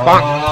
সেনাপতি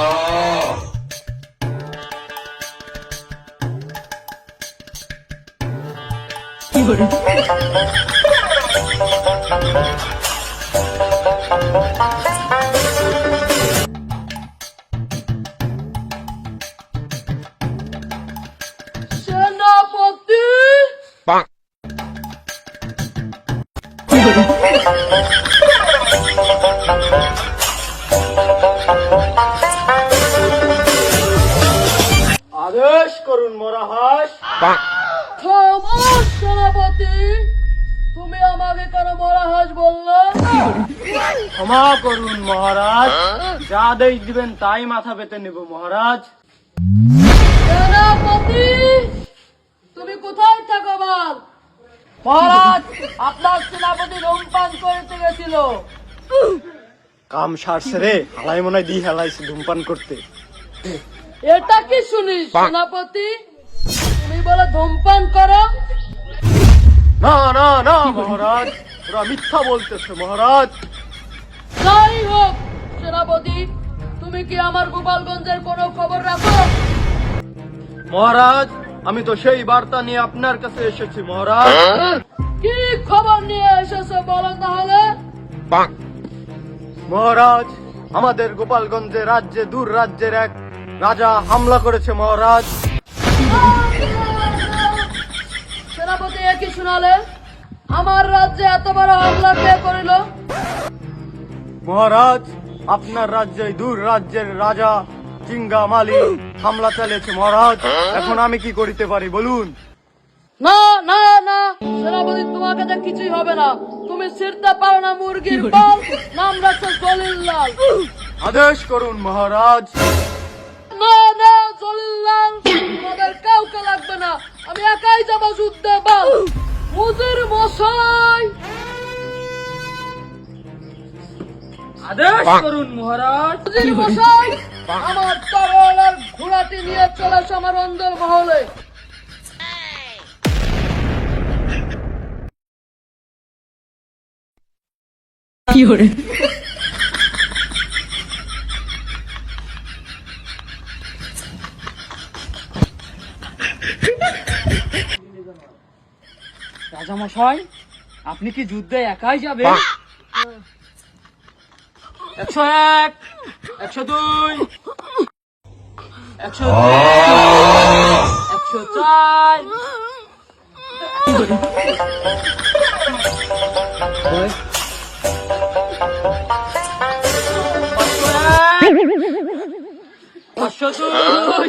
আদেশ করুন মহারাজ। খামোশ সেনাপতি, তুমি আমাকে কেন মহারাজ বললে? ক্ষমা করুন মহারাজ, যা আদেশ দিবেন তাই মাথা পেতে নেব মহারাজ। সেনাপতি, তুমি কোথায় থাকো বল? মহারাজ, আপনার সেনাপতি ধূমপান করতে গেছিল। কাম সারছে রে, হালাই মনে দি হেলাইছে ধূমপান করতে। এটা কি শুনিস সেনাপতি? তুমি বলে ধূমপান করো? না না না মহারাজ, ওরা মিথ্যা বলতেছে মহারাজ। যাই হোক সেনাপতি, তুমি কি আমার গোপালগঞ্জের কোনো খবর রাখো? মহারাজ, আমি তো সেই বার্তা নিয়ে আপনার কাছে এসেছি মহারাজ। কি খবর নিয়ে এসেছো বলো তাহলে? মহারাজ, আমাদের গোপালগঞ্জে রাজ্যে দূর রাজ্যের এক রাজা হামলা করেছে মহারাজ। সেনাপতি একই শুনালে, আমার রাজ্যে এত বড় হামলা কে করিল? মহারাজ, আপনার রাজ্যে দূর রাজ্যের রাজা চিঙ্গা মালি হামলা চালিয়েছে মহারাজ। এখন আমি কি করিতে পারি বলুন? না না না সেনাপতি, তোমাকে তো কিছুই হবে না। তুমি ছিড়তে পারো না মুরগির পাল, নাম রাখছো জলিল্লাল। আদেশ করুন মহারাজ। না না জলিল্লাল, তোমাদের কাউকে লাগবে না, আমি একাই যাবো যুদ্ধে। বল হুজুর মশাই। আদেশ করুন মহারাজ। হুজুর মশাই, আমার তরোয়াল আর ঘোড়াটি নিয়ে চলে এসো আমার অন্দর মহলে। রাজামশাই, আপনি কি যুদ্ধে একাই যাবেন? 101, 102, 104। পাঁচশো দুই।